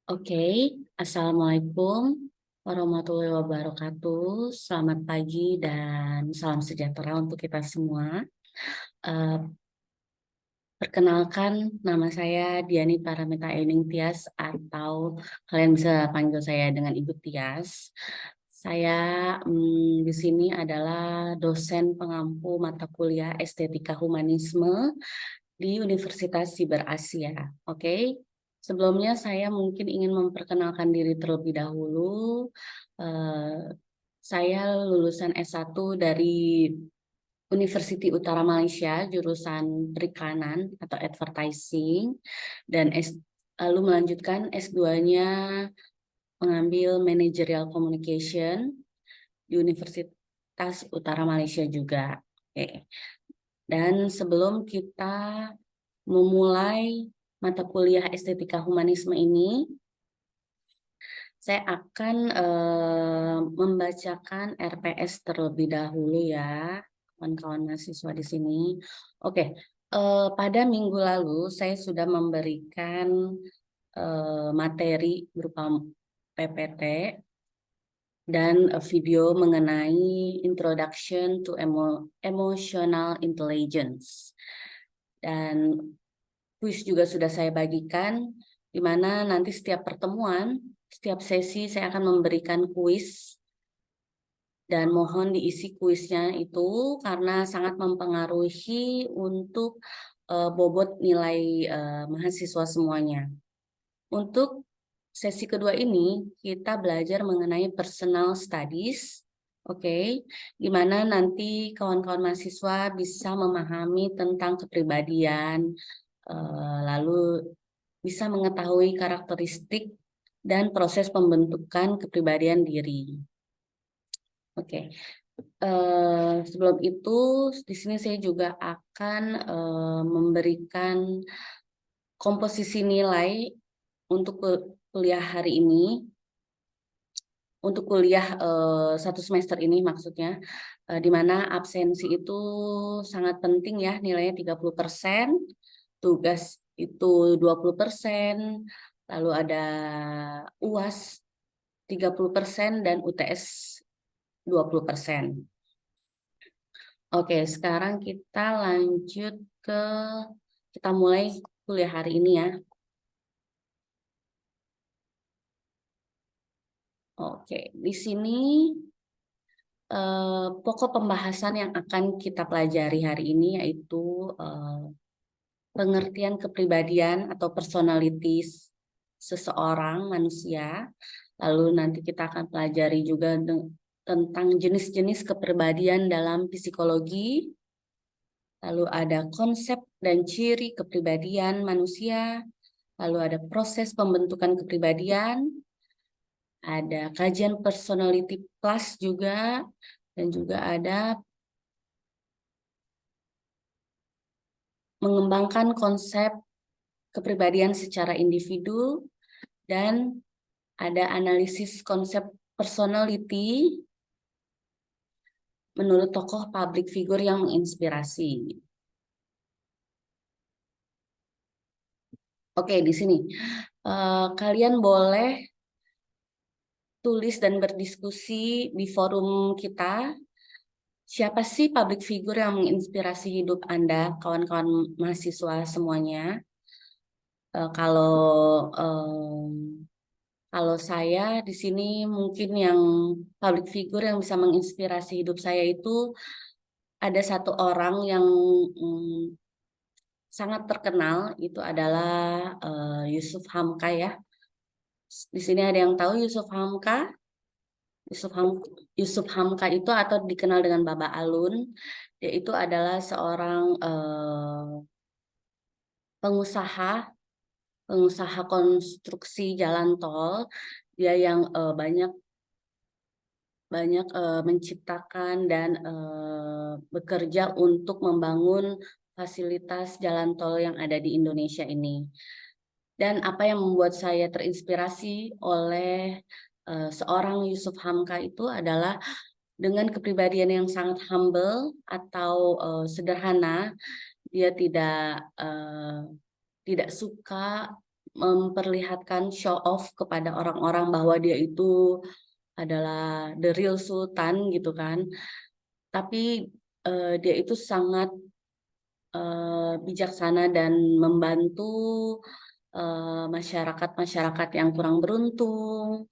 Oke, Assalamualaikum warahmatullahi wabarakatuh. Selamat pagi dan salam sejahtera untuk kita semua. Eh, Perkenalkan, nama saya Diani Paramita Ening Tias atau kalian bisa panggil saya dengan Ibu Tias. Saya di sini adalah dosen pengampu mata kuliah Estetika Humanisme di Universitas Siber Asia. Oke, sebelumnya saya mungkin ingin memperkenalkan diri terlebih dahulu. Eh, saya lulusan S1 dari University Utara Malaysia, jurusan Perikanan atau Advertising, dan lalu melanjutkan S2-nya mengambil Managerial Communication di Universitas Utara Malaysia juga. Oke. Dan sebelum kita memulai mata kuliah Estetika Humanisme ini, saya akan membacakan RPS terlebih dahulu ya, kawan-kawan mahasiswa di sini. Oke, pada minggu lalu saya sudah memberikan materi berupa PPT dan video mengenai Introduction to Emotional Intelligence. Dan kuis juga sudah saya bagikan, di mana nanti setiap pertemuan, setiap sesi saya akan memberikan kuis dan mohon diisi kuisnya itu karena sangat mempengaruhi untuk bobot nilai mahasiswa semuanya. Untuk sesi kedua ini kita belajar mengenai personal studies, oke, di mana nanti kawan-kawan mahasiswa bisa memahami tentang kepribadian, lalu bisa mengetahui karakteristik dan proses pembentukan kepribadian diri. Oke, sebelum itu di sini saya juga akan memberikan komposisi nilai untuk kuliah hari ini. Untuk kuliah satu semester ini maksudnya, di mana absensi itu sangat penting ya, nilainya 30%, tugas itu 20%, lalu ada UAS 30% dan UTS 20%. Oke, sekarang kita lanjut ke, kita mulai kuliah hari ini ya. Oke, di sini pokok pembahasan yang akan kita pelajari hari ini yaitu pengertian kepribadian atau personalities seseorang manusia. Lalu nanti kita akan pelajari juga tentang jenis-jenis kepribadian dalam psikologi. Lalu ada konsep dan ciri kepribadian manusia. Lalu ada proses pembentukan kepribadian. Ada kajian personality plus juga. Dan juga ada mengembangkan konsep kepribadian secara individu, dan ada analisis konsep personality menurut tokoh public figure yang menginspirasi. Oke, di sini kalian boleh tulis dan berdiskusi di forum kita. Siapa sih public figure yang menginspirasi hidup Anda, kawan-kawan mahasiswa semuanya? Kalau saya di sini mungkin yang public figure yang bisa menginspirasi hidup saya itu ada satu orang yang mm, sangat terkenal, itu adalah Yusuf Hamka ya. Di sini ada yang tahu Yusuf Hamka? Yusuf Hamka itu atau dikenal dengan Baba Alun. Dia itu adalah seorang pengusaha pengusaha konstruksi jalan tol. Dia yang banyak banyak menciptakan dan bekerja untuk membangun fasilitas jalan tol yang ada di Indonesia ini. Dan apa yang membuat saya terinspirasi oleh seorang Yusuf Hamka itu adalah dengan kepribadian yang sangat humble atau sederhana. Dia tidak suka memperlihatkan show off kepada orang-orang bahwa dia itu adalah the real sultan gitu kan. Tapi dia itu sangat bijaksana dan membantu masyarakat-masyarakat yang kurang beruntung.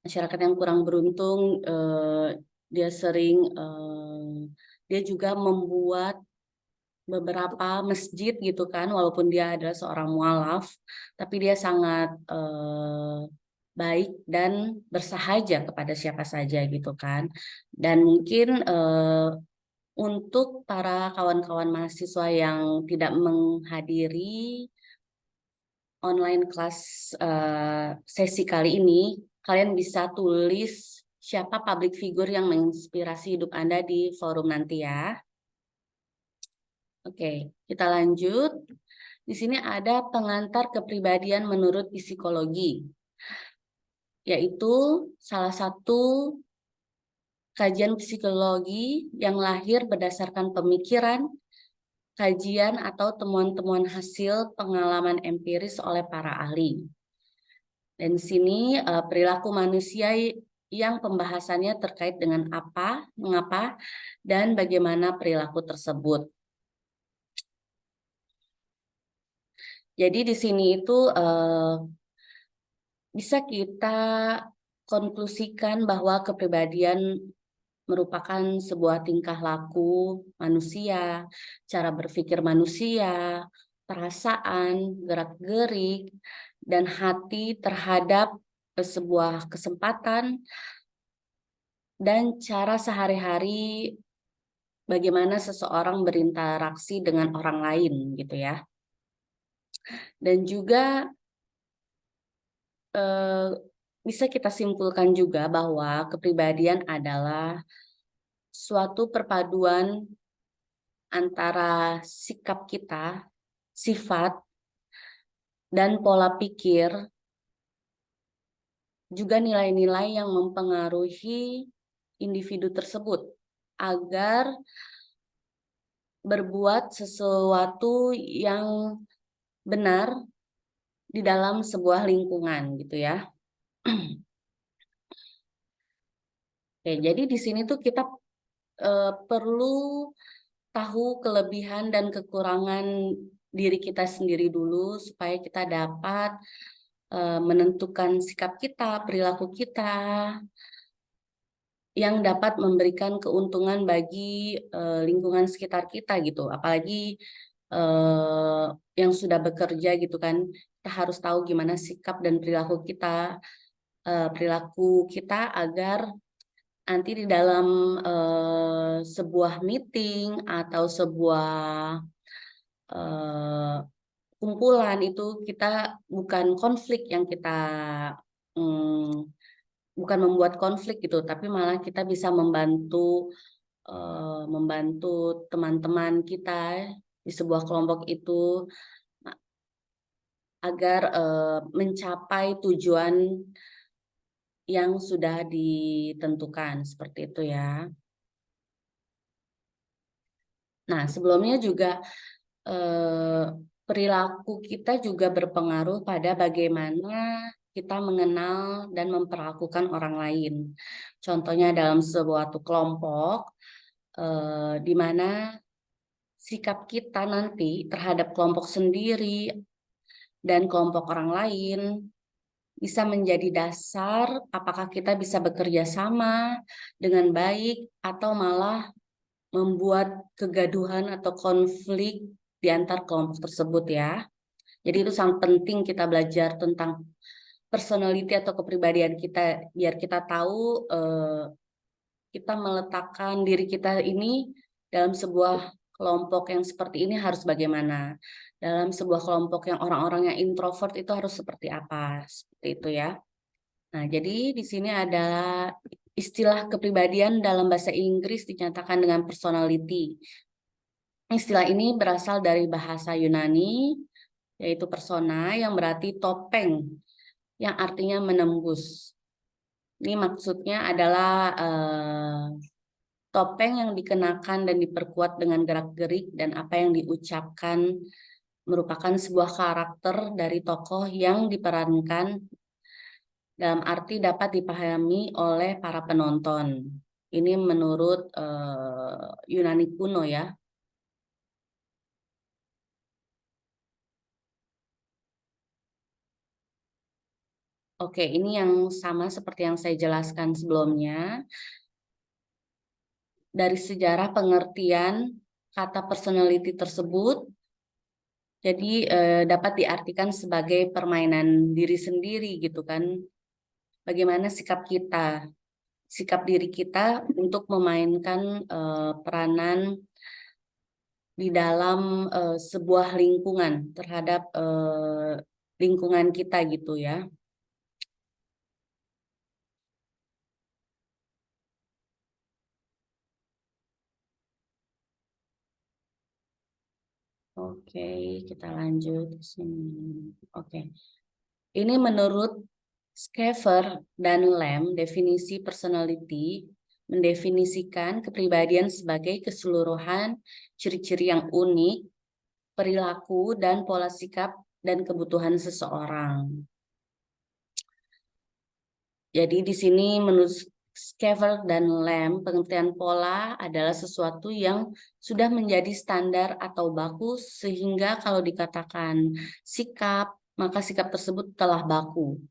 Masyarakat yang kurang beruntung, dia sering, dia juga membuat beberapa masjid gitu kan, walaupun dia adalah seorang mualaf, tapi dia sangat baik dan bersahaja kepada siapa saja gitu kan. Dan mungkin untuk para kawan-kawan mahasiswa yang tidak menghadiri online kelas sesi kali ini, kalian bisa tulis siapa public figure yang menginspirasi hidup Anda di forum nanti ya. Oke, kita lanjut. Di sini ada pengantar kepribadian menurut psikologi, yaitu salah satu kajian psikologi yang lahir berdasarkan pemikiran, kajian atau temuan-temuan hasil pengalaman empiris oleh para ahli. Dan di sini perilaku manusia yang pembahasannya terkait dengan apa, mengapa, dan bagaimana perilaku tersebut. Jadi di sini itu bisa kita konklusikan bahwa kepribadian merupakan sebuah tingkah laku manusia, cara berpikir manusia, perasaan, gerak-gerik, dan hati terhadap sebuah kesempatan dan cara sehari-hari bagaimana seseorang berinteraksi dengan orang lain gitu ya. Dan juga bisa kita simpulkan juga bahwa kepribadian adalah suatu perpaduan antara sikap kita, sifat, dan pola pikir, juga nilai-nilai yang mempengaruhi individu tersebut agar berbuat sesuatu yang benar di dalam sebuah lingkungan gitu ya. Oke, jadi di sini tuh kita perlu tahu kelebihan dan kekurangan diri kita sendiri dulu supaya kita dapat menentukan sikap kita, perilaku kita yang dapat memberikan keuntungan bagi lingkungan sekitar kita gitu. Apalagi yang sudah bekerja gitu kan, kita harus tahu gimana sikap dan perilaku kita agar nanti di dalam sebuah meeting atau sebuah kumpulan itu kita bukan konflik yang kita bukan membuat konflik gitu, tapi malah kita bisa membantu teman-teman kita di sebuah kelompok itu agar mencapai tujuan yang sudah ditentukan seperti itu ya. Nah, sebelumnya juga perilaku kita juga berpengaruh pada bagaimana kita mengenal dan memperlakukan orang lain. Contohnya dalam sebuah kelompok, di mana sikap kita nanti terhadap kelompok sendiri dan kelompok orang lain bisa menjadi dasar apakah kita bisa bekerja sama dengan baik atau malah membuat kegaduhan atau konflik di antar kelompok tersebut ya. Jadi itu sangat penting kita belajar tentang personality atau kepribadian kita biar kita tahu kita meletakkan diri kita ini dalam sebuah kelompok yang seperti ini harus bagaimana. Dalam sebuah kelompok yang orang-orang yang introvert itu harus seperti apa, seperti itu ya. Nah, jadi di sini adalah istilah kepribadian dalam bahasa Inggris dinyatakan dengan personality. Istilah ini berasal dari bahasa Yunani, yaitu persona yang berarti topeng, yang artinya menembus. Ini maksudnya adalah topeng yang dikenakan dan diperkuat dengan gerak-gerik dan apa yang diucapkan merupakan sebuah karakter dari tokoh yang diperankan dalam arti dapat dipahami oleh para penonton. Ini menurut Yunani kuno ya. Oke, ini yang sama seperti yang saya jelaskan sebelumnya. Dari sejarah pengertian kata personality tersebut, jadi dapat diartikan sebagai permainan diri sendiri gitu kan. Bagaimana sikap diri kita untuk memainkan peranan di dalam sebuah lingkungan terhadap lingkungan kita gitu ya. Oke, kita lanjut ke sini. Oke. Ini menurut Schaeffer dan Lamb, definisi personality mendefinisikan kepribadian sebagai keseluruhan ciri-ciri yang unik, perilaku dan pola sikap dan kebutuhan seseorang. Jadi di sini menurut Schaeffer dan Lamb, pengertian pola adalah sesuatu yang sudah menjadi standar atau baku sehingga kalau dikatakan sikap, maka sikap tersebut telah baku.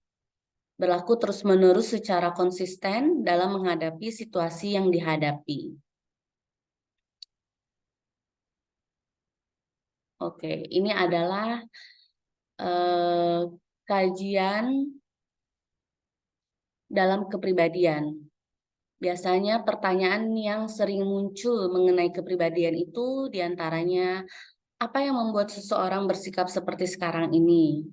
Berlaku terus-menerus secara konsisten dalam menghadapi situasi yang dihadapi. Oke, ini adalah kajian dalam kepribadian. Biasanya pertanyaan yang sering muncul mengenai kepribadian itu diantaranya, apa yang membuat seseorang bersikap seperti sekarang ini?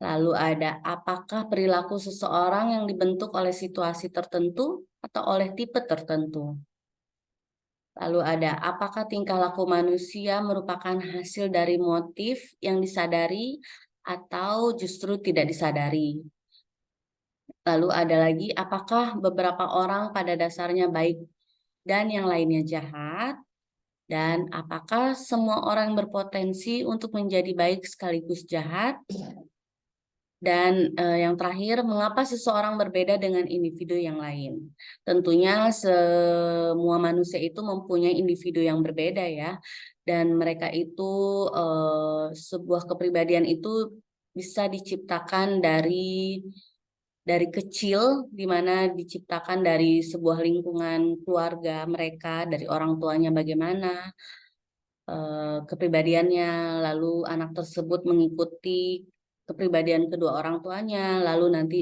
Lalu ada, apakah perilaku seseorang yang dibentuk oleh situasi tertentu atau oleh tipe tertentu? Lalu ada, apakah tingkah laku manusia merupakan hasil dari motif yang disadari atau justru tidak disadari? Lalu ada lagi, apakah beberapa orang pada dasarnya baik dan yang lainnya jahat? Dan apakah semua orang berpotensi untuk menjadi baik sekaligus jahat? Dan yang terakhir, mengapa seseorang berbeda dengan individu yang lain? Tentunya semua manusia itu mempunyai individu yang berbeda ya. Dan mereka itu sebuah kepribadian itu bisa diciptakan dari kecil, di mana diciptakan dari sebuah lingkungan keluarga mereka, dari orang tuanya bagaimana kepribadiannya, lalu anak tersebut mengikuti kepribadian kedua orang tuanya, lalu nanti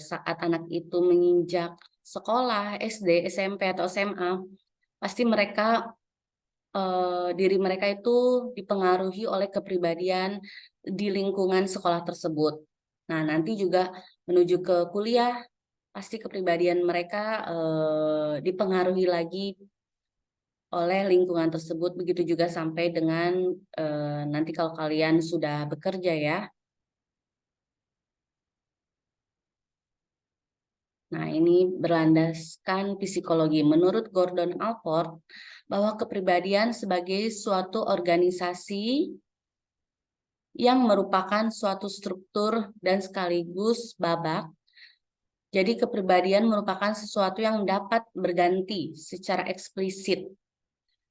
saat anak itu menginjak sekolah SD, SMP atau SMA, pasti diri mereka itu dipengaruhi oleh kepribadian di lingkungan sekolah tersebut. Nah, nanti juga menuju ke kuliah, pasti kepribadian mereka dipengaruhi lagi oleh lingkungan tersebut, begitu juga sampai dengan nanti kalau kalian sudah bekerja ya. Nah, ini berlandaskan psikologi. Menurut Gordon Allport, bahwa kepribadian sebagai suatu organisasi yang merupakan suatu struktur dan sekaligus babak. Jadi kepribadian merupakan sesuatu yang dapat berganti secara eksplisit.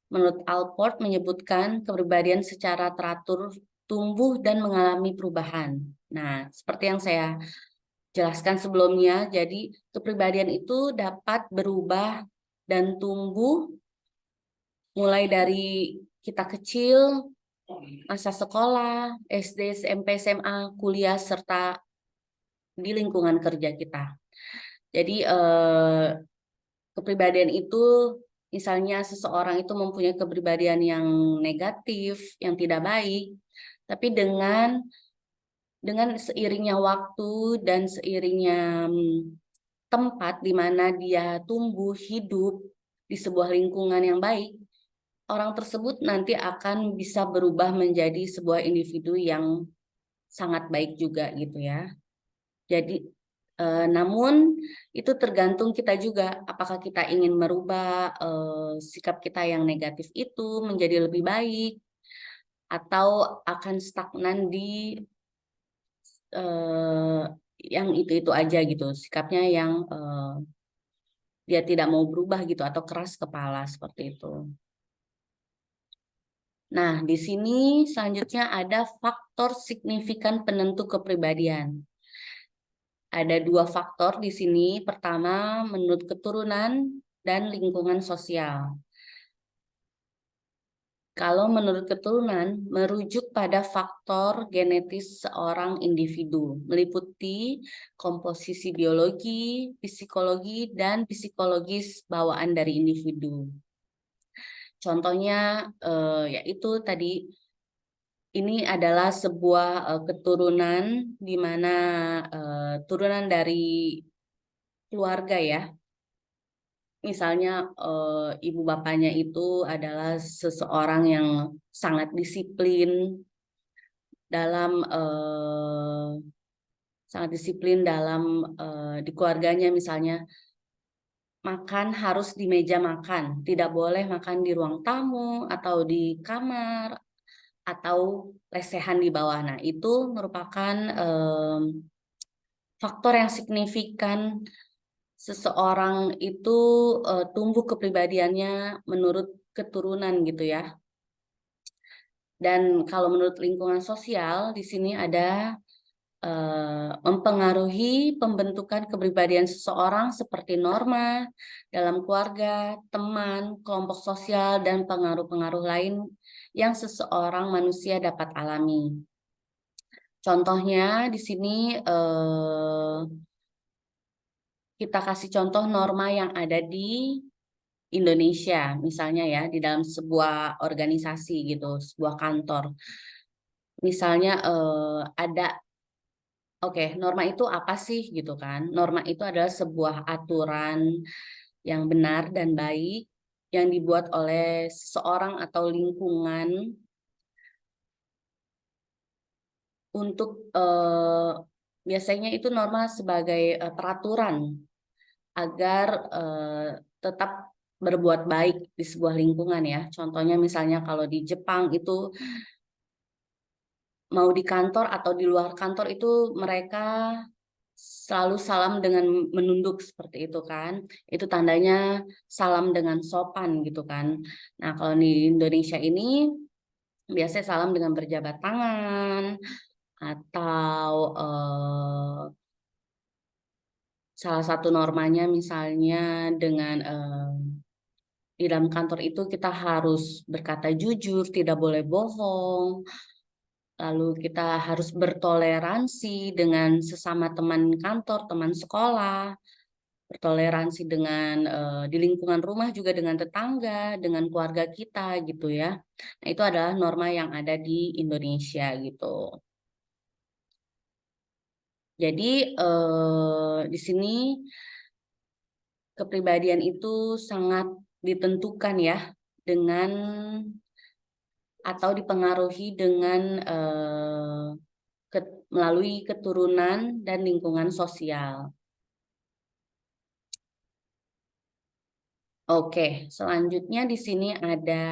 Menurut Allport menyebutkan kepribadian secara teratur tumbuh dan mengalami perubahan. Nah, seperti yang saya jelaskan sebelumnya, jadi kepribadian itu dapat berubah dan tumbuh mulai dari kita kecil, masa sekolah, SD, SMP, SMA, kuliah, serta di lingkungan kerja kita. Jadi kepribadian itu, misalnya seseorang itu mempunyai kepribadian yang negatif, yang tidak baik, tapi dengan seiringnya waktu dan seiringnya tempat di mana dia tumbuh hidup di sebuah lingkungan yang baik, orang tersebut nanti akan bisa berubah menjadi sebuah individu yang sangat baik juga gitu ya. Jadi namun itu tergantung kita juga, apakah kita ingin merubah sikap kita yang negatif itu menjadi lebih baik, atau akan stagnan di yang itu aja gitu, sikapnya yang dia tidak mau berubah gitu atau keras kepala seperti itu. Nah, di sini selanjutnya ada faktor signifikan penentu kepribadian. Ada dua faktor di sini. Pertama, menurut keturunan dan lingkungan sosial. Kalau menurut keturunan, merujuk pada faktor genetis seorang individu, meliputi komposisi biologi, psikologi, dan psikologis bawaan dari individu. Contohnya, yaitu tadi, ini adalah sebuah keturunan di mana turunan dari keluarga ya. Misalnya ibu bapaknya itu adalah seseorang yang sangat disiplin dalam di keluarganya, misalnya makan harus di meja makan, tidak boleh makan di ruang tamu atau di kamar atau lesehan di bawah. Nah, itu merupakan faktor yang signifikan seseorang itu tumbuh kepribadiannya menurut keturunan gitu ya. Dan kalau menurut lingkungan sosial, di sini ada mempengaruhi pembentukan kepribadian seseorang seperti norma dalam keluarga, teman, kelompok sosial, dan pengaruh-pengaruh lain yang seseorang manusia dapat alami. Contohnya di sini kita kasih contoh norma yang ada di Indonesia, misalnya ya, di dalam sebuah organisasi gitu, sebuah kantor. Misalnya ada, oke, norma itu apa sih gitu kan? Norma itu adalah sebuah aturan yang benar dan baik yang dibuat oleh seseorang atau lingkungan untuk biasanya itu norma sebagai peraturan agar tetap berbuat baik di sebuah lingkungan ya. Contohnya misalnya kalau di Jepang itu mau di kantor atau di luar kantor itu mereka selalu salam dengan menunduk seperti itu kan. Itu tandanya salam dengan sopan gitu kan. Nah, kalau di Indonesia ini biasanya salam dengan berjabat tangan atau salah satu normanya misalnya dengan di dalam kantor itu kita harus berkata jujur, tidak boleh bohong. Lalu kita harus bertoleransi dengan sesama teman kantor, teman sekolah, bertoleransi dengan di lingkungan rumah juga dengan tetangga, dengan keluarga kita gitu ya. Nah, itu adalah norma yang ada di Indonesia gitu. Jadi di sini kepribadian itu sangat ditentukan ya dengan atau dipengaruhi dengan melalui keturunan dan lingkungan sosial. Oke, selanjutnya di sini ada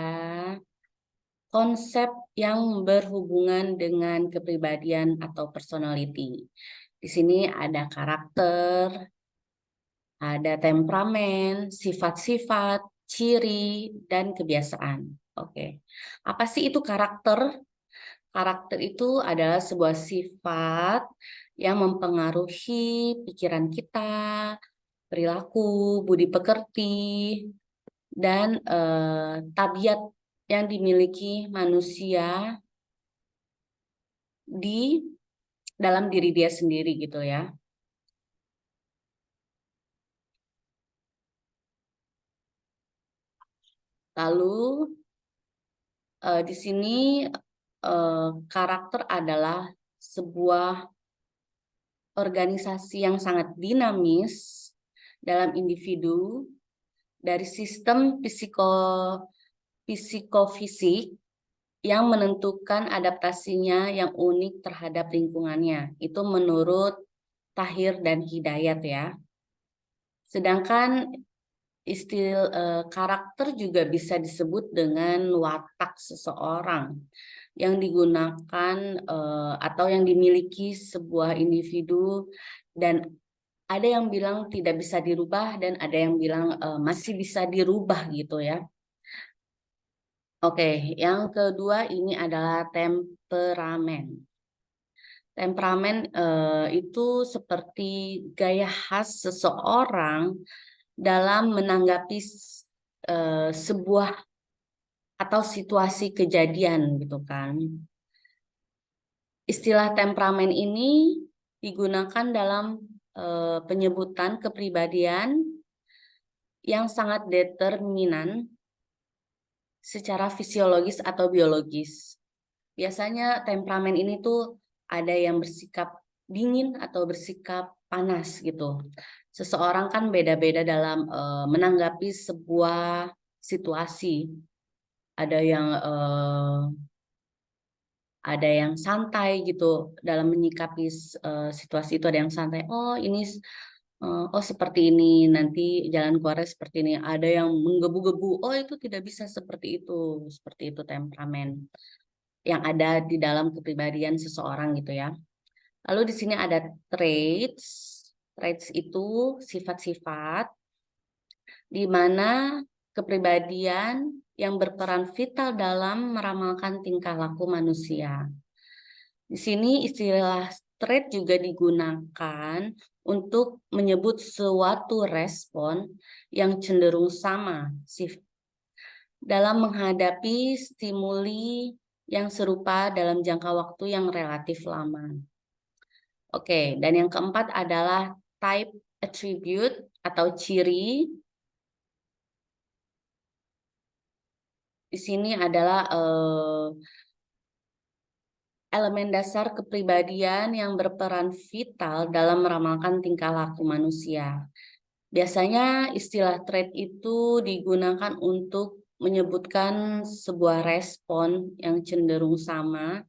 konsep yang berhubungan dengan kepribadian atau personality. Di sini ada karakter, ada temperamen, sifat-sifat, ciri, dan kebiasaan. Oke, apa sih itu karakter? Karakter itu adalah sebuah sifat yang mempengaruhi pikiran kita, perilaku, budi pekerti, dan tabiat yang dimiliki manusia di dalam diri dia sendiri gitu ya. Lalu di sini karakter adalah sebuah organisasi yang sangat dinamis dalam individu dari sistem psikofisik yang menentukan adaptasinya yang unik terhadap lingkungannya. Itu menurut Tahir dan Hidayat ya. Sedangkan karakter juga bisa disebut dengan watak seseorang. yang digunakan atau yang dimiliki sebuah individu, dan ada yang bilang tidak bisa dirubah dan ada yang bilang masih bisa dirubah gitu ya. Oke, yang kedua ini adalah temperamen. Temperamen itu seperti gaya khas seseorang dalam menanggapi sebuah atau situasi kejadian gitu kan. Istilah temperamen ini digunakan dalam penyebutan kepribadian yang sangat determinan secara fisiologis atau biologis. Biasanya temperamen ini tuh ada yang bersikap dingin atau bersikap panas gitu. Seseorang kan beda-beda dalam menanggapi sebuah situasi. Ada yang santai gitu dalam menyikapi situasi itu, ada yang santai. Oh, ini oh seperti ini, nanti jalan keluarnya seperti ini. Ada yang menggebu-gebu. Oh, itu tidak bisa seperti itu. Seperti itu temperamen yang ada di dalam kepribadian seseorang gitu ya. Lalu di sini ada traits. Traits itu sifat-sifat di mana kepribadian yang berperan vital dalam meramalkan tingkah laku manusia. Di sini istilah trait juga digunakan untuk menyebut suatu respon yang cenderung sama dalam menghadapi stimuli yang serupa dalam jangka waktu yang relatif lama. Oke, dan yang keempat adalah type attribute atau ciri. Di sini adalah elemen dasar kepribadian yang berperan vital dalam meramalkan tingkah laku manusia. Biasanya istilah trait itu digunakan untuk menyebutkan sebuah respon yang cenderung sama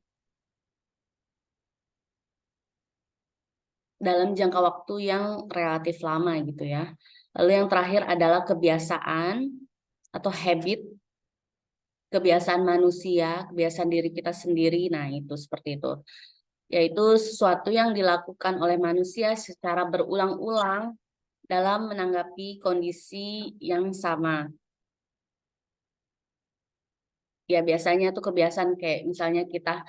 dalam jangka waktu yang relatif lama gitu ya. Lalu yang terakhir adalah kebiasaan atau habit, kebiasaan manusia, kebiasaan diri kita sendiri. Nah, itu seperti itu. Yaitu sesuatu yang dilakukan oleh manusia secara berulang-ulang dalam menanggapi kondisi yang sama. Ya, biasanya tuh kebiasaan kayak misalnya kita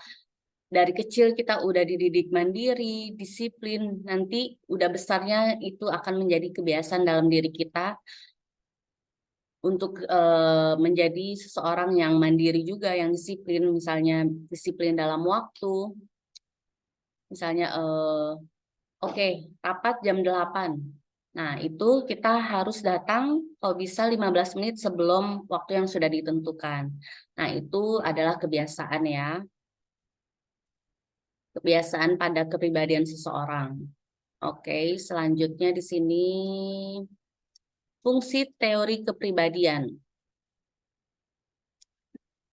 dari kecil kita udah dididik mandiri, disiplin, nanti udah besarnya itu akan menjadi kebiasaan dalam diri kita untuk menjadi seseorang yang mandiri juga, yang disiplin, misalnya disiplin dalam waktu, misalnya oke, rapat jam 8. Nah, itu kita harus datang kalau bisa 15 menit sebelum waktu yang sudah ditentukan. Nah, itu adalah kebiasaan ya. Kebiasaan pada kepribadian seseorang. Oke, selanjutnya di sini fungsi teori kepribadian.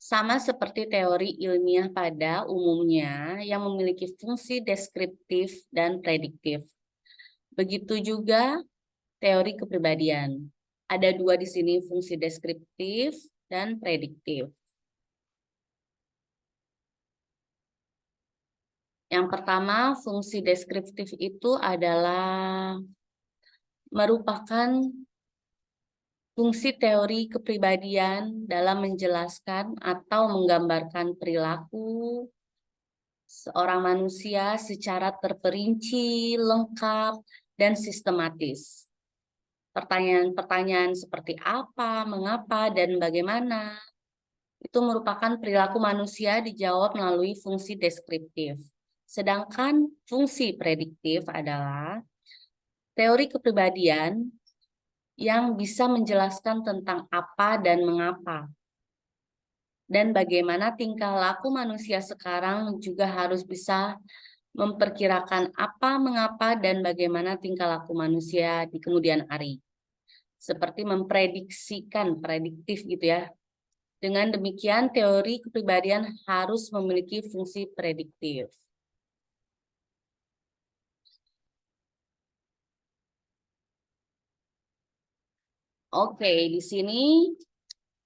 Sama seperti teori ilmiah pada umumnya yang memiliki fungsi deskriptif dan prediktif. Begitu juga teori kepribadian. Ada dua di sini, fungsi deskriptif dan prediktif. Yang pertama, fungsi deskriptif itu adalah merupakan fungsi teori kepribadian dalam menjelaskan atau menggambarkan perilaku seorang manusia secara terperinci, lengkap, dan sistematis. Pertanyaan-pertanyaan seperti apa, mengapa, dan bagaimana itu merupakan perilaku manusia dijawab melalui fungsi deskriptif. Sedangkan fungsi prediktif adalah teori kepribadian yang bisa menjelaskan tentang apa dan mengapa. Dan bagaimana tingkah laku manusia sekarang juga harus bisa memperkirakan apa, mengapa, dan bagaimana tingkah laku manusia di kemudian hari. Seperti memprediksikan, prediktif gitu ya. Dengan demikian, teori kepribadian harus memiliki fungsi prediktif. Oke, di sini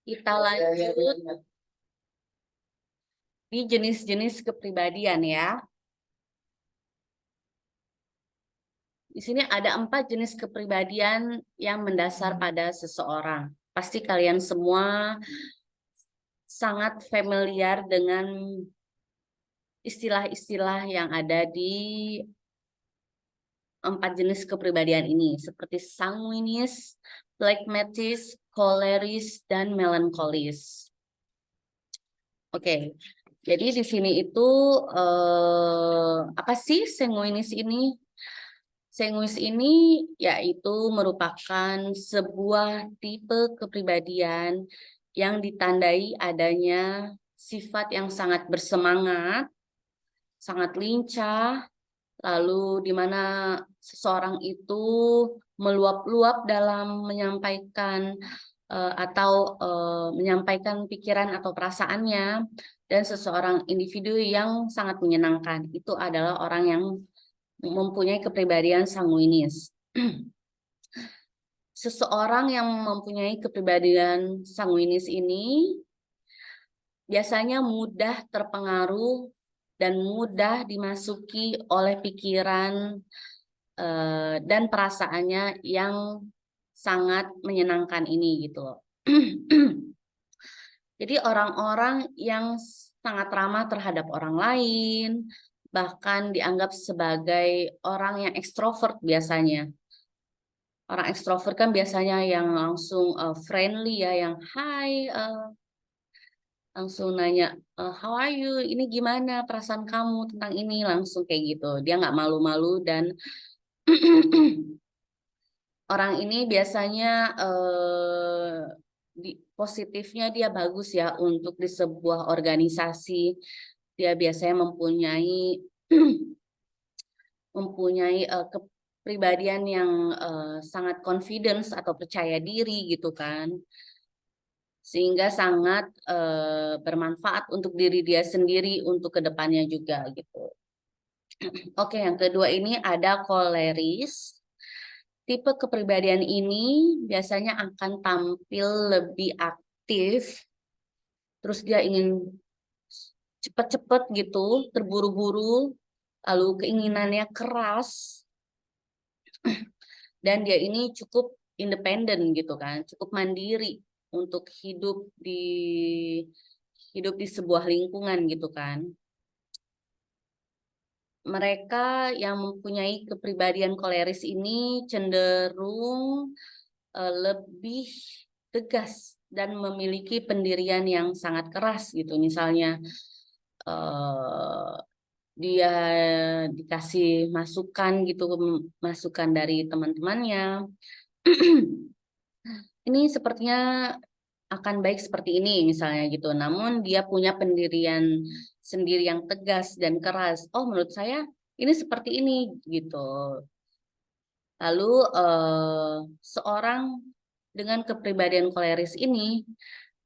kita lanjut Ini jenis-jenis kepribadian ya. Di sini ada 4 jenis kepribadian yang mendasar pada seseorang. Pasti kalian semua sangat familiar dengan istilah-istilah yang ada di 4 jenis kepribadian ini, seperti sanguinis, phlegmatis, choleris, dan melankolis. Oke, jadi di sini itu apa sih sanguinis ini? Sanguinis ini yaitu merupakan sebuah tipe kepribadian yang ditandai adanya sifat yang sangat bersemangat, sangat lincah, lalu di mana seseorang itu meluap-luap dalam menyampaikan menyampaikan pikiran atau perasaannya, dan seseorang individu yang sangat menyenangkan. Itu adalah orang yang mempunyai kepribadian sanguinis. Seseorang yang mempunyai kepribadian sanguinis ini biasanya mudah terpengaruh dan mudah dimasuki oleh pikiran dan perasaannya yang sangat menyenangkan ini gitu loh. Jadi orang-orang yang sangat ramah terhadap orang lain, bahkan dianggap sebagai orang yang ekstrovert biasanya. Orang ekstrovert kan biasanya yang langsung friendly ya, yang hai, langsung nanya, how are you, ini gimana perasaan kamu tentang ini, langsung kayak gitu. Dia nggak malu-malu dan orang ini biasanya positifnya dia bagus ya untuk di sebuah organisasi. Dia biasanya mempunyai kepribadian yang sangat confidence atau percaya diri gitu kan, sehingga sangat bermanfaat untuk diri dia sendiri untuk kedepannya juga gitu. Oke, yang kedua ini ada koleris. Tipe kepribadian ini biasanya akan tampil lebih aktif, terus dia ingin cepet-cepet gitu, terburu-buru, lalu keinginannya keras, dan dia ini cukup independen gitu kan, cukup mandiri untuk hidup di sebuah lingkungan gitu kan. Mereka yang mempunyai kepribadian koleris ini cenderung lebih tegas dan memiliki pendirian yang sangat keras gitu. Misalnya dia dikasih masukan gitu, masukan dari teman-temannya. Ini sepertinya akan baik seperti ini misalnya gitu. Namun dia punya pendirian sendiri yang tegas dan keras. Oh, menurut saya ini seperti ini gitu. Lalu seorang dengan kepribadian koleris ini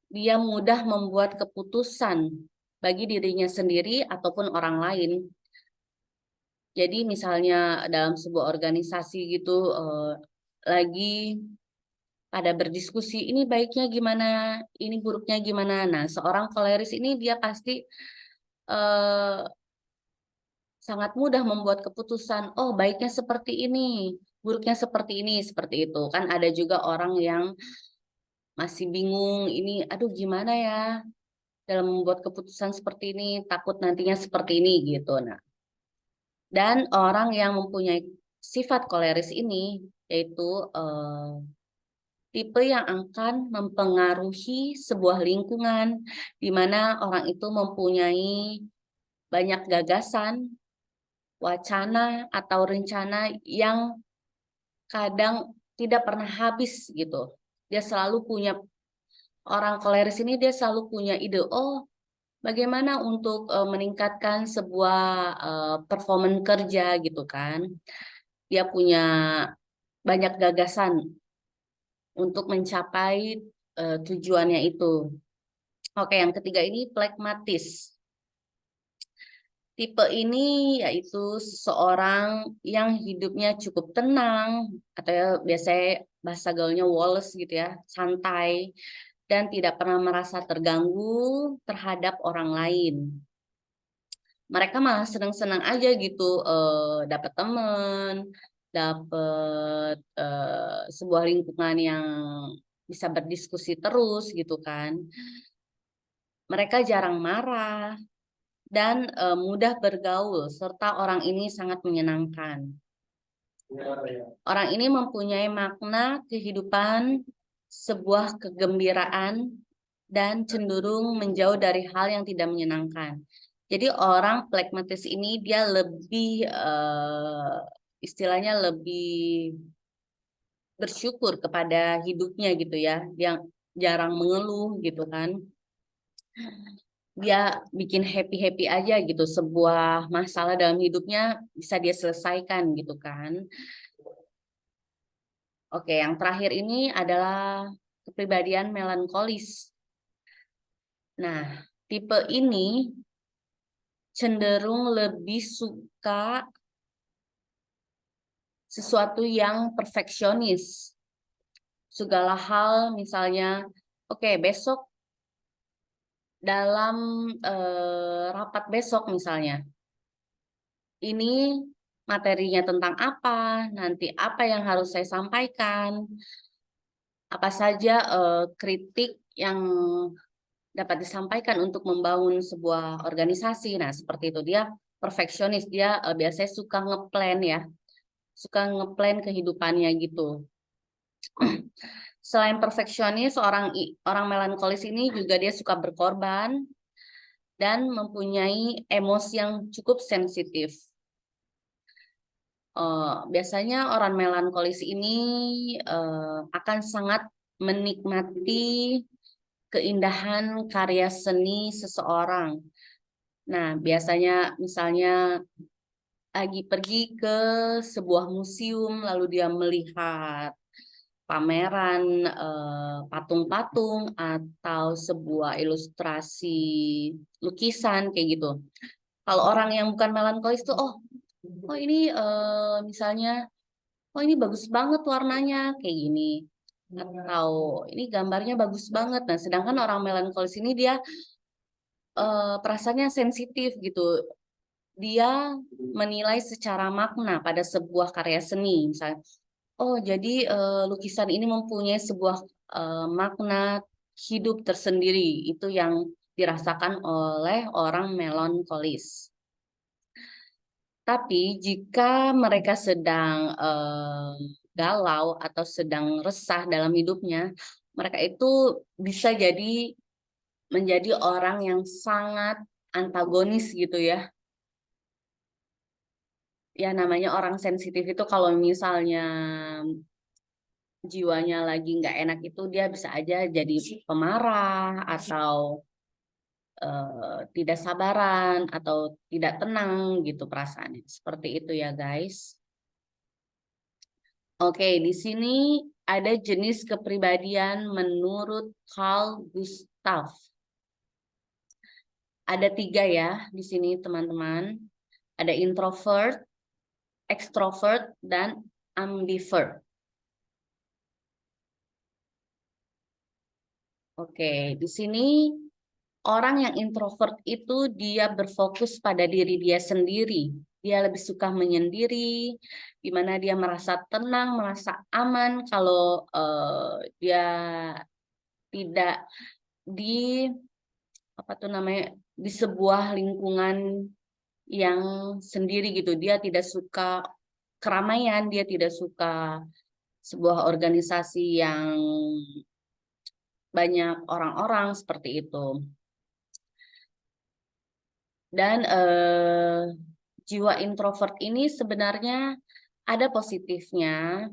dia mudah membuat keputusan bagi dirinya sendiri ataupun orang lain. Jadi misalnya dalam sebuah organisasi gitu lagi pada berdiskusi, ini baiknya gimana, ini buruknya gimana. Nah, seorang koleris ini dia pasti eh, sangat mudah membuat keputusan, oh baiknya seperti ini, buruknya seperti itu. Kan ada juga orang yang masih bingung, ini aduh gimana ya dalam membuat keputusan seperti ini, takut nantinya seperti ini gitu. Nah, dan orang yang mempunyai sifat koleris ini yaitu tipe yang akan mempengaruhi sebuah lingkungan di mana orang itu mempunyai banyak gagasan, wacana atau rencana yang kadang tidak pernah habis gitu. Dia selalu punya, orang koleris ini dia selalu punya ide, oh bagaimana untuk meningkatkan sebuah performa kerja gitu kan. Dia punya banyak gagasan untuk mencapai tujuannya itu. Oke, yang ketiga ini phlegmatis. Tipe ini yaitu seseorang yang hidupnya cukup tenang, atau ya, biasanya bahasa gaulnya Wallace gitu ya, santai, dan tidak pernah merasa terganggu terhadap orang lain. mereka malah senang-senang aja gitu, dapat teman, dapat sebuah lingkungan yang bisa berdiskusi terus gitu kan. Mereka jarang marah dan mudah bergaul, serta orang ini sangat menyenangkan. Orang ini mempunyai makna kehidupan, sebuah kegembiraan, dan cenderung menjauh dari hal yang tidak menyenangkan. Jadi orang pragmatis ini dia lebih istilahnya lebih bersyukur kepada hidupnya gitu ya, yang jarang mengeluh gitu kan. Dia bikin happy-happy aja gitu, sebuah masalah dalam hidupnya bisa dia selesaikan gitu kan. Oke, yang terakhir ini adalah kepribadian melankolis. Nah, tipe ini cenderung lebih suka sesuatu yang perfeksionis. Segala hal misalnya, oke, besok dalam rapat besok misalnya, ini materinya tentang apa, nanti apa yang harus saya sampaikan, apa saja kritik yang dapat disampaikan untuk membangun sebuah organisasi. Nah, seperti itu dia perfeksionis, dia biasanya suka ngeplan ya, suka ngeplan kehidupannya gitu. Selain perfeksionis, orang melankolis ini juga dia suka berkorban dan mempunyai emosi yang cukup sensitif. Biasanya orang melankolis ini akan sangat menikmati keindahan karya seni seseorang. Nah, biasanya misalnya lagi pergi ke sebuah museum, lalu dia melihat pameran patung-patung atau sebuah ilustrasi lukisan kayak gitu. Kalau orang yang bukan melankolis tuh, oh ini misalnya, oh ini bagus banget warnanya kayak gini, atau ini gambarnya bagus banget. Nah, sedangkan orang melankolis ini dia perasaannya sensitif gitu. Dia menilai secara makna pada sebuah karya seni, misalnya, oh jadi lukisan ini mempunyai sebuah makna hidup tersendiri. Itu yang dirasakan oleh orang melankolis. Tapi jika mereka sedang galau atau sedang resah dalam hidupnya, mereka itu bisa jadi menjadi orang yang sangat antagonis gitu ya. Ya namanya orang sensitif itu kalau misalnya jiwanya lagi nggak enak itu dia bisa aja jadi pemarah atau tidak sabaran atau tidak tenang gitu perasaannya. Seperti itu ya guys. Oke, di sini ada jenis kepribadian menurut Carl Gustav. Ada 3 ya di sini teman-teman. Ada introvert, extrovert, dan ambivert. Oke, di sini orang yang introvert itu dia berfokus pada diri dia sendiri. Dia lebih suka menyendiri, di mana dia merasa tenang, merasa aman kalau dia tidak di apa tuh namanya di sebuah lingkungan yang sendiri gitu. Dia tidak suka keramaian, dia tidak suka sebuah organisasi yang banyak orang-orang seperti itu. Dan jiwa introvert ini sebenarnya ada positifnya.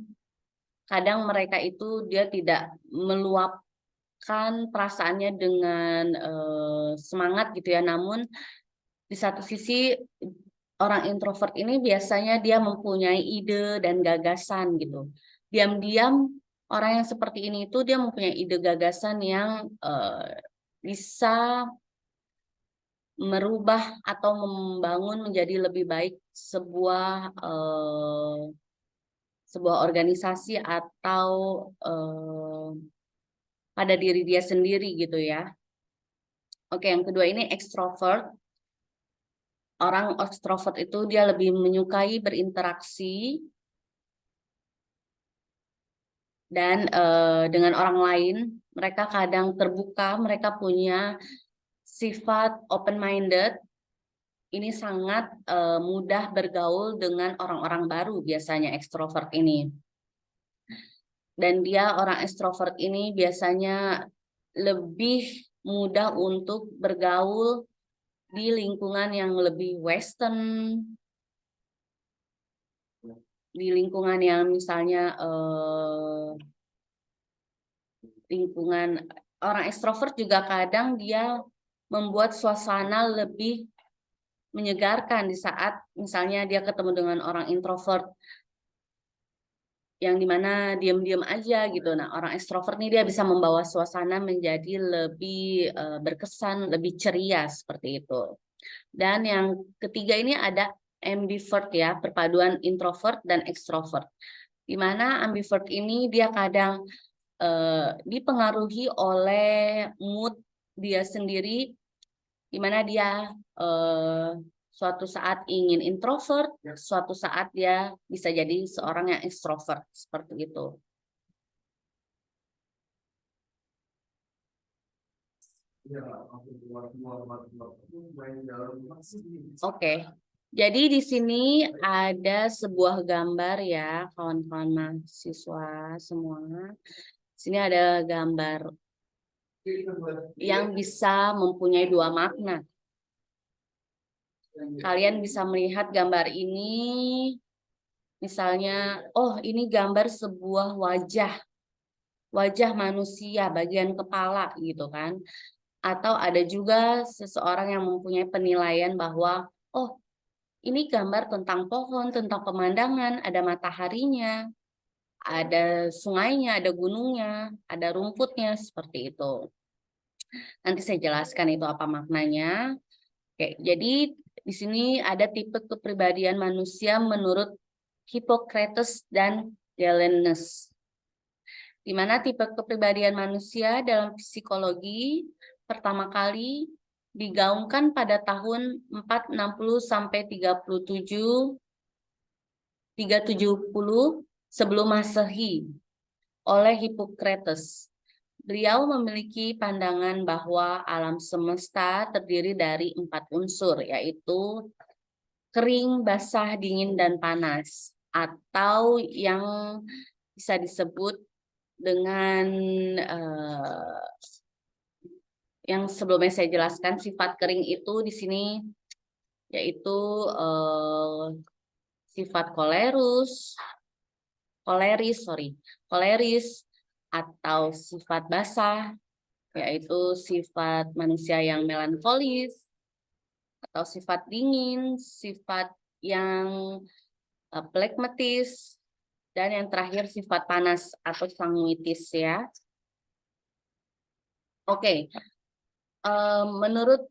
Kadang mereka itu dia tidak meluapkan perasaannya dengan semangat gitu ya. Namun di satu sisi orang introvert ini biasanya dia mempunyai ide dan gagasan gitu. Diam-diam orang yang seperti ini itu dia mempunyai ide gagasan yang bisa merubah atau membangun menjadi lebih baik sebuah organisasi atau pada diri dia sendiri gitu ya. Oke, yang kedua ini extrovert. Orang ekstrovert itu dia lebih menyukai berinteraksi dan dengan orang lain. Mereka kadang terbuka, mereka punya sifat open-minded. Ini sangat mudah bergaul dengan orang-orang baru biasanya ekstrovert ini. Dan dia orang ekstrovert ini biasanya lebih mudah untuk bergaul di lingkungan yang lebih western, di lingkungan yang misalnya lingkungan orang ekstrovert juga kadang dia membuat suasana lebih menyegarkan di saat misalnya dia ketemu dengan orang introvert yang dimana diam-diam aja gitu. Nah, orang ekstrovert nih dia bisa membawa suasana menjadi lebih berkesan, lebih ceria seperti itu. Dan yang ketiga ini ada ambivert ya, perpaduan introvert dan ekstrovert. Di mana ambivert ini dia kadang dipengaruhi oleh mood dia sendiri, di mana dia suatu saat ingin introvert, suatu saat dia bisa jadi seorang yang ekstrovert seperti itu. Oke, jadi di sini ada sebuah gambar ya, kawan-kawan mahasiswa semua. Di sini ada gambar yang bisa mempunyai dua makna. Kalian bisa melihat gambar ini, misalnya, oh ini gambar sebuah wajah manusia, bagian kepala gitu kan. Atau ada juga seseorang yang mempunyai penilaian bahwa, oh ini gambar tentang pohon, tentang pemandangan, ada mataharinya, ada sungainya, ada gunungnya, ada rumputnya, seperti itu. Nanti saya jelaskan itu apa maknanya. Oke, jadi di sini ada tipe kepribadian manusia menurut Hippocrates dan Galenus. Di mana tipe kepribadian manusia dalam psikologi pertama kali digaungkan pada tahun 460 sampai 370 sebelum Masehi oleh Hippocrates. Beliau memiliki pandangan bahwa alam semesta terdiri dari 4 unsur, yaitu kering, basah, dingin, dan panas. Atau yang bisa disebut dengan yang sebelumnya saya jelaskan, sifat kering itu di sini yaitu sifat koleris atau sifat basah, yaitu sifat manusia yang melankolis, atau sifat dingin, sifat yang plekmatis, dan yang terakhir sifat panas atau sanguitis ya. Oke, menurut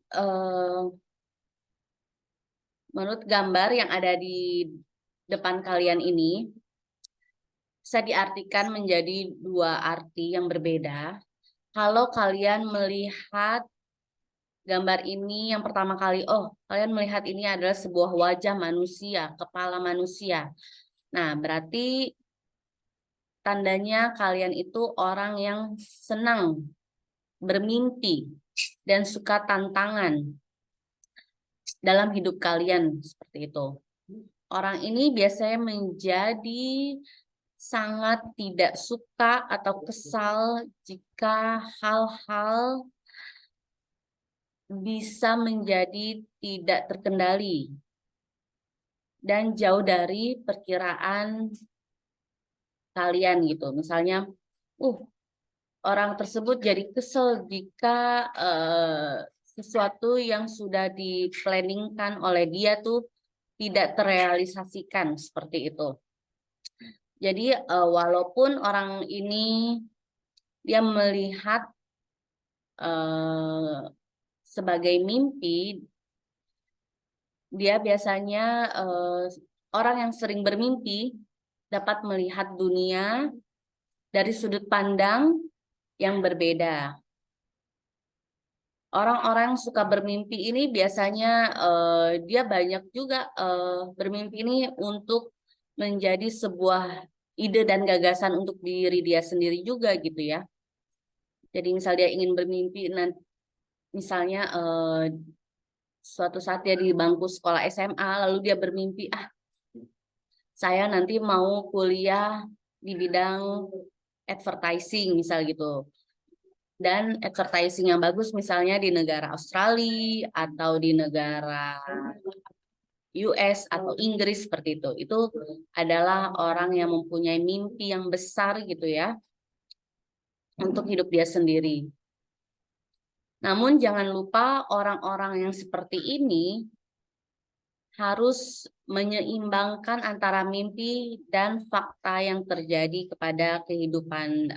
gambar yang ada di depan kalian ini, bisa diartikan menjadi dua arti yang berbeda. Kalau kalian melihat gambar ini yang pertama kali, oh kalian melihat ini adalah sebuah wajah manusia, kepala manusia. Nah, berarti tandanya kalian itu orang yang senang bermimpi dan suka tantangan dalam hidup kalian, seperti itu. Orang ini biasanya menjadi sangat tidak suka atau kesal jika hal-hal bisa menjadi tidak terkendali dan jauh dari perkiraan kalian gitu. Misalnya, orang tersebut jadi kesel jika sesuatu yang sudah diplanningkan oleh dia tuh tidak terrealisasikan seperti itu. Jadi walaupun orang ini dia melihat sebagai mimpi, dia biasanya orang yang sering bermimpi dapat melihat dunia dari sudut pandang yang berbeda. Orang-orang yang suka bermimpi ini biasanya dia banyak juga bermimpi ini untuk menjadi sebuah ide dan gagasan untuk diri dia sendiri juga gitu ya. Jadi misal dia ingin bermimpi, misalnya suatu saat dia di bangku sekolah SMA, lalu dia bermimpi, saya nanti mau kuliah di bidang advertising misal gitu. Dan advertising yang bagus misalnya di negara Australia atau di negara US atau Inggris seperti itu. Itu adalah orang yang mempunyai mimpi yang besar gitu ya untuk hidup dia sendiri. Namun jangan lupa orang-orang yang seperti ini harus menyeimbangkan antara mimpi dan fakta yang terjadi kepada kehidupan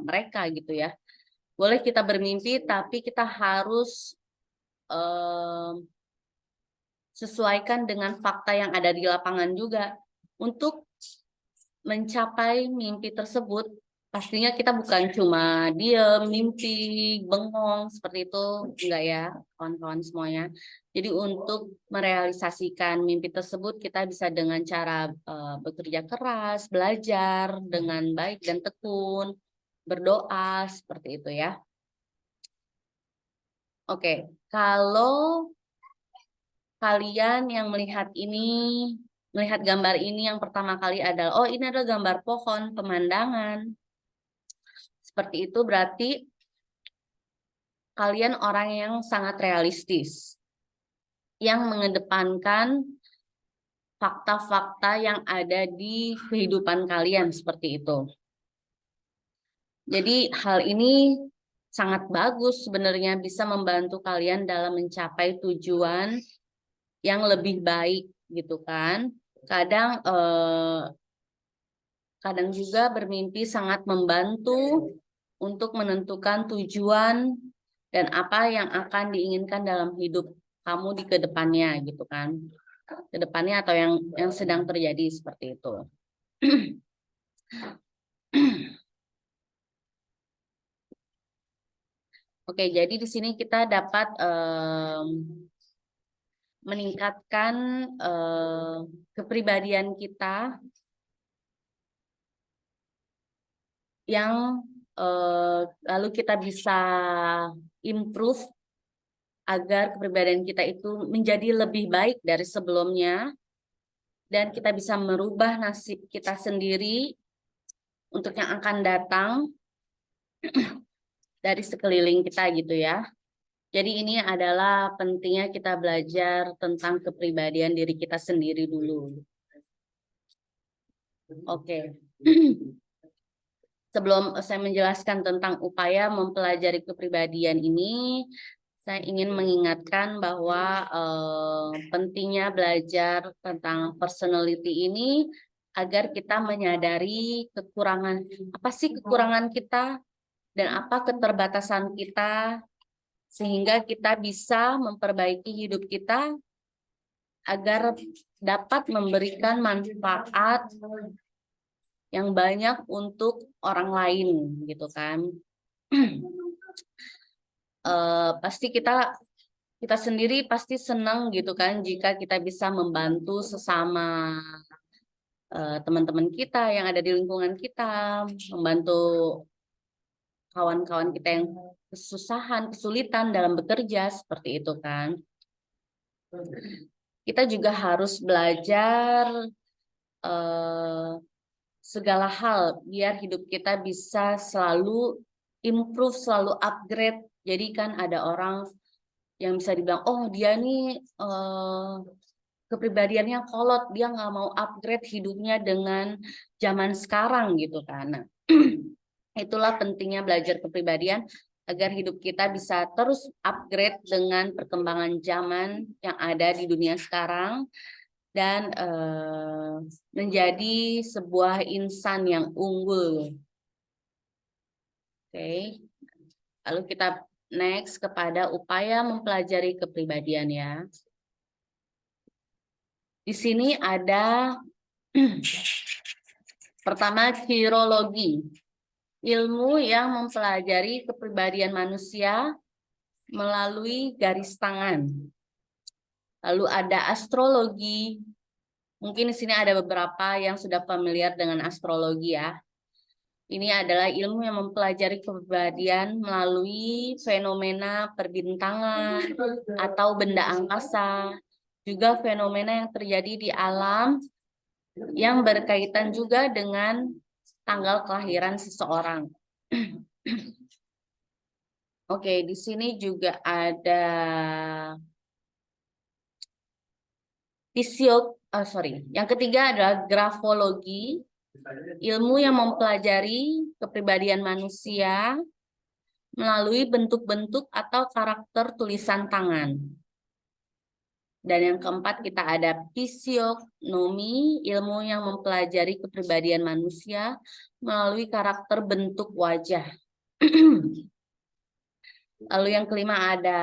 mereka gitu ya. Boleh kita bermimpi, tapi kita harus sesuaikan dengan fakta yang ada di lapangan juga. Untuk mencapai mimpi tersebut, pastinya kita bukan cuma diem, mimpi, bengong, seperti itu, enggak ya, kawan-kawan semuanya. Jadi untuk merealisasikan mimpi tersebut, kita bisa dengan cara bekerja keras, belajar dengan baik dan tekun, berdoa, seperti itu ya. Oke, kalau kalian yang melihat gambar ini yang pertama kali adalah, oh ini adalah gambar pohon, pemandangan. Seperti itu berarti kalian orang yang sangat realistis, yang mengedepankan fakta-fakta yang ada di kehidupan kalian seperti itu. Jadi hal ini sangat bagus sebenarnya, bisa membantu kalian dalam mencapai tujuan yang lebih baik gitu kan. Kadang juga bermimpi sangat membantu untuk menentukan tujuan dan apa yang akan diinginkan dalam hidup kamu di kedepannya gitu kan. Kedepannya atau yang sedang terjadi seperti itu. Oke, jadi di sini kita dapat meningkatkan kepribadian kita yang lalu kita bisa improve agar kepribadian kita itu menjadi lebih baik dari sebelumnya dan kita bisa merubah nasib kita sendiri untuk yang akan datang dari sekeliling kita gitu ya. Jadi ini adalah pentingnya kita belajar tentang kepribadian diri kita sendiri dulu. Oke. Sebelum saya menjelaskan tentang upaya mempelajari kepribadian ini, saya ingin mengingatkan bahwa pentingnya belajar tentang personality ini agar kita menyadari kekurangan, apa sih kekurangan kita dan apa keterbatasan kita, sehingga kita bisa memperbaiki hidup kita agar dapat memberikan manfaat yang banyak untuk orang lain gitu kan. Pasti kita sendiri pasti senang gitu kan jika kita bisa membantu sesama teman-teman kita yang ada di lingkungan kita, membantu kawan-kawan kita yang kesusahan, kesulitan dalam bekerja seperti itu kan. Kita juga harus belajar segala hal biar hidup kita bisa selalu improve, selalu upgrade. Jadi kan ada orang yang bisa dibilang, oh dia nih kepribadiannya kolot, dia nggak mau upgrade hidupnya dengan zaman sekarang gitu kan. Nah, itulah pentingnya belajar kepribadian agar hidup kita bisa terus upgrade dengan perkembangan zaman yang ada di dunia sekarang dan menjadi sebuah insan yang unggul. Oke. Lalu kita next kepada upaya mempelajari kepribadian ya. Di sini ada pertama kirologi, ilmu yang mempelajari kepribadian manusia melalui garis tangan. Lalu ada astrologi. Mungkin di sini ada beberapa yang sudah familiar dengan astrologi ya. Ini adalah ilmu yang mempelajari kepribadian melalui fenomena perbintangan atau benda angkasa. Juga fenomena yang terjadi di alam yang berkaitan juga dengan tanggal kelahiran seseorang. Oke, di sini juga ada Yang ketiga adalah grafologi, ilmu yang mempelajari kepribadian manusia melalui bentuk-bentuk atau karakter tulisan tangan. Dan yang keempat kita ada fisiognomi, ilmu yang mempelajari kepribadian manusia melalui karakter bentuk wajah. Lalu yang kelima ada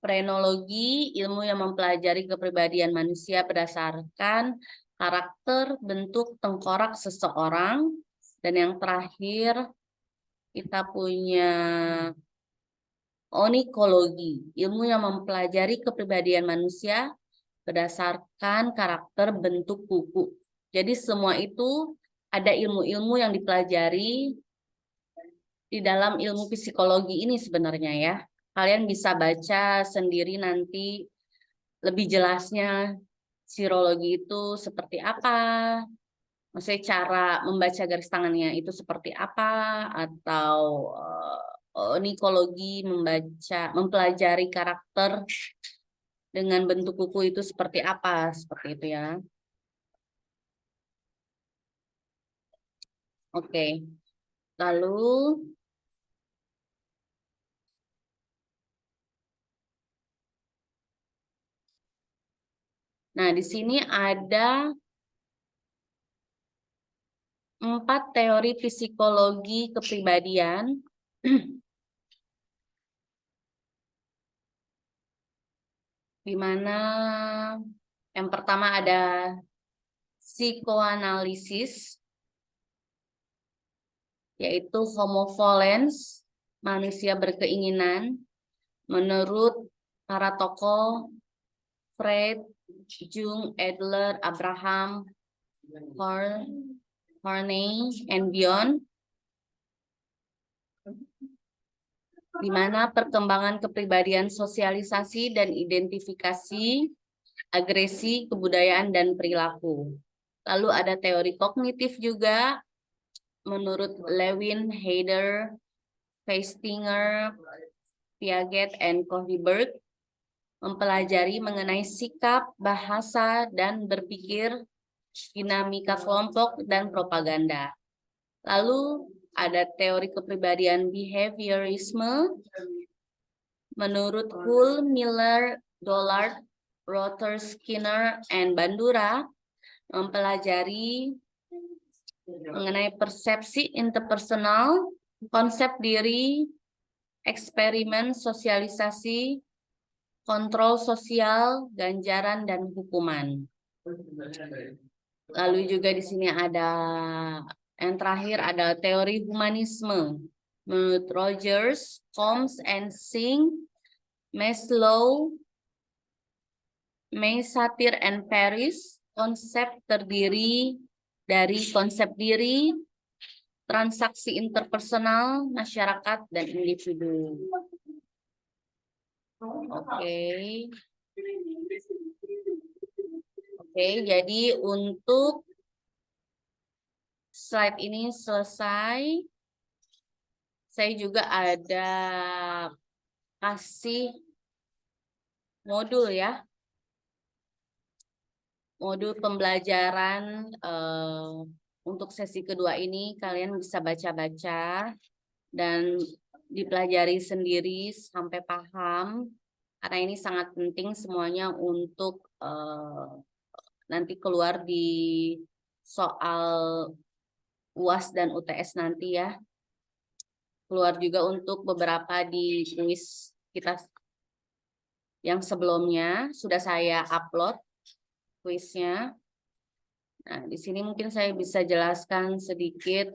prenologi, ilmu yang mempelajari kepribadian manusia berdasarkan karakter bentuk tengkorak seseorang. Dan yang terakhir kita punya onikologi, ilmu yang mempelajari kepribadian manusia berdasarkan karakter bentuk kuku. Jadi semua itu ada ilmu-ilmu yang dipelajari di dalam ilmu psikologi ini sebenarnya ya. Kalian bisa baca sendiri nanti lebih jelasnya sirologi itu seperti apa. Maksudnya cara membaca garis tangannya itu seperti apa, atau onikologi mempelajari karakter dengan bentuk kuku itu seperti apa, seperti itu ya. Oke. Lalu nah, di sini ada 4 teori psikologi kepribadian. Di mana yang pertama ada psikoanalisis, yaitu homo volens, manusia berkeinginan. Menurut para tokoh Freud, Jung, Adler, Abraham, Horney, and beyond, di mana perkembangan kepribadian, sosialisasi dan identifikasi, agresi, kebudayaan, dan perilaku. Lalu ada teori kognitif juga, menurut Lewin, Heider, Festinger, Piaget, and Kohlberg, mempelajari mengenai sikap, bahasa, dan berpikir, dinamika kelompok, dan propaganda. Lalu ada teori kepribadian behaviorisme, menurut Hull, Miller, Dollard, Rother, Skinner, and Bandura, mempelajari mengenai persepsi interpersonal, konsep diri, eksperimen sosialisasi, kontrol sosial, ganjaran, dan hukuman. Lalu juga di sini ada yang terakhir ada teori humanisme. Menurut Rogers, Holmes, and Singh, Maslow, May, Satir, and Paris, konsep terdiri dari konsep diri, transaksi interpersonal, masyarakat, dan individu. Oke, jadi untuk slide ini selesai. Saya juga ada kasih modul ya. Modul pembelajaran untuk sesi kedua ini kalian bisa baca-baca dan dipelajari sendiri sampai paham. Karena ini sangat penting semuanya untuk nanti keluar di soal UAS dan UTS nanti ya. Keluar juga untuk beberapa di kuis kita yang sebelumnya sudah saya upload kuisnya. Nah, di sini mungkin saya bisa jelaskan sedikit.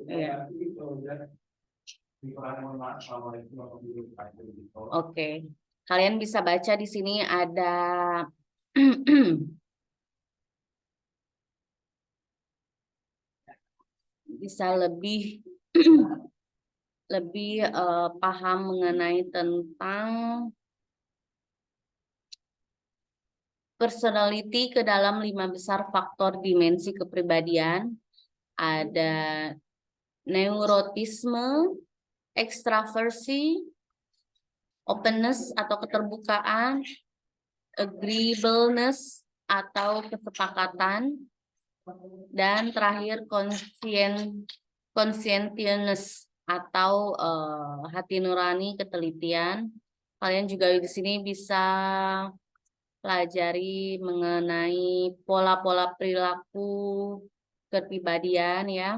Iya. Oke, kalian bisa baca di sini ada bisa lebih paham mengenai tentang personality ke dalam 5 besar faktor dimensi kepribadian. Ada neurotisme, ekstraversi, openness atau keterbukaan, agreeableness atau kesepakatan, dan terakhir conscientiousness atau hati nurani, ketelitian. Kalian juga di sini bisa pelajari mengenai pola-pola perilaku kepribadian ya.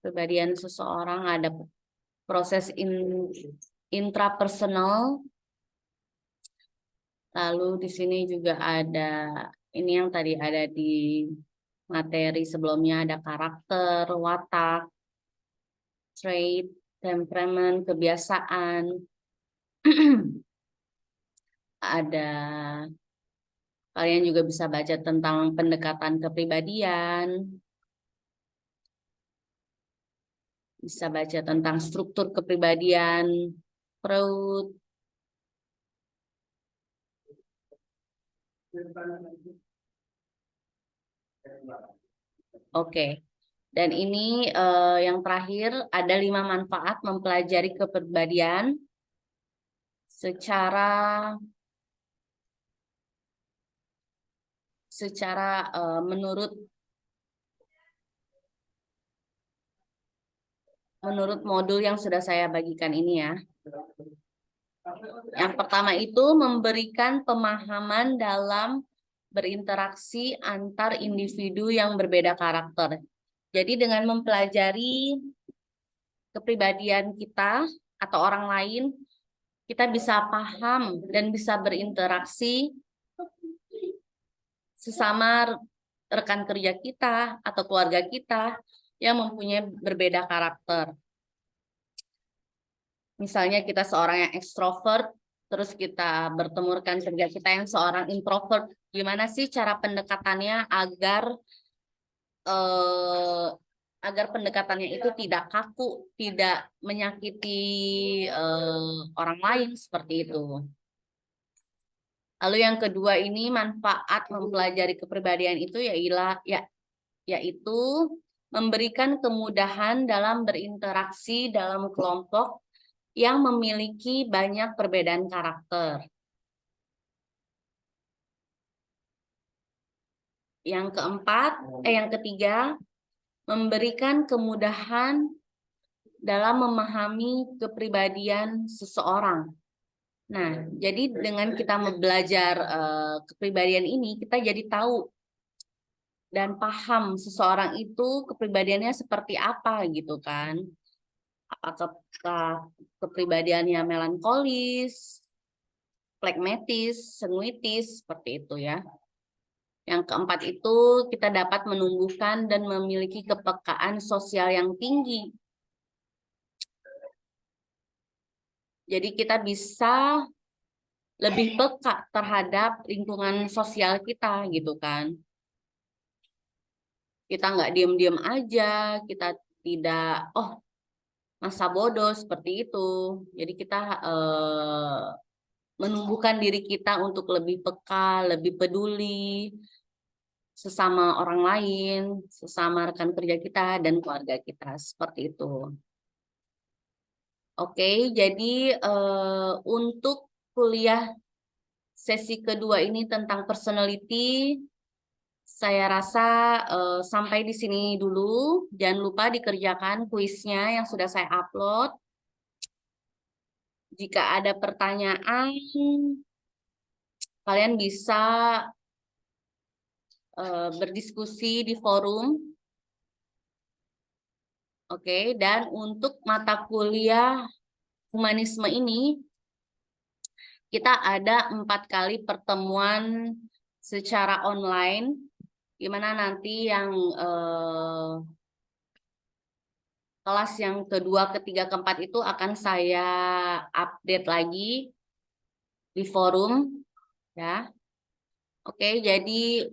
Kepribadian seseorang ada proses intrapersonal. Lalu di sini juga ada ini yang tadi ada di materi sebelumnya, ada karakter, watak, trait, temperamen, kebiasaan. Ada kalian juga bisa baca tentang pendekatan kepribadian. Bisa baca tentang struktur kepribadian Freud. Oke. Dan ini yang terakhir, ada 5 manfaat mempelajari kepribadian secara menurut modul yang sudah saya bagikan ini ya. Yang pertama itu memberikan pemahaman dalam berinteraksi antar individu yang berbeda karakter. Jadi dengan mempelajari kepribadian kita atau orang lain, kita bisa paham dan bisa berinteraksi sesama rekan kerja kita atau keluarga kita yang mempunyai berbeda karakter. Misalnya kita seorang yang ekstrovert, terus kita bertemu rekan kerja kita yang seorang introvert, gimana sih cara pendekatannya agar pendekatannya itu tidak kaku, tidak menyakiti orang lain seperti itu. Lalu yang kedua ini manfaat mempelajari kepribadian itu yaitu memberikan kemudahan dalam berinteraksi dalam kelompok yang memiliki banyak perbedaan karakter. Yang ketiga, memberikan kemudahan dalam memahami kepribadian seseorang. Nah, jadi dengan kita belajar kepribadian ini, kita jadi tahu dan paham seseorang itu kepribadiannya seperti apa gitu kan. Apakah kepribadiannya melankolis, flegmatis, sanguitis, seperti itu ya. Yang keempat itu kita dapat menumbuhkan dan memiliki kepekaan sosial yang tinggi. Jadi kita bisa lebih peka terhadap lingkungan sosial kita gitu kan. Kita nggak diam-diam aja, kita tidak, masa bodoh seperti itu. Jadi kita menumbuhkan diri kita untuk lebih peka, lebih peduli sesama orang lain, sesama rekan kerja kita dan keluarga kita, seperti itu. Oke, jadi untuk kuliah sesi kedua ini tentang personality, saya rasa sampai di sini dulu. Jangan lupa dikerjakan kuisnya yang sudah saya upload. Jika ada pertanyaan, kalian bisa berdiskusi di forum. Oke, dan untuk mata kuliah humanisme ini, kita ada 4 kali pertemuan secara online, gimana nanti yang kelas yang kedua, ketiga, keempat itu akan saya update lagi di forum ya. Oke, jadi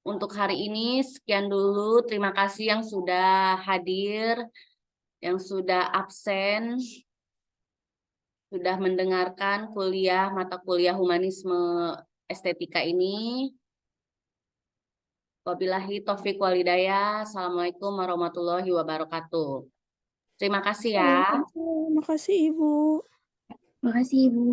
untuk hari ini sekian dulu. Terima kasih yang sudah hadir, yang sudah absen, sudah mendengarkan kuliah mata kuliah humanisme estetika ini. Wabillahi taufik walhidayah. Assalamualaikum warahmatullahi wabarakatuh. Terima kasih ya. Waalaikumsalam. Makasih Ibu. Makasih Ibu.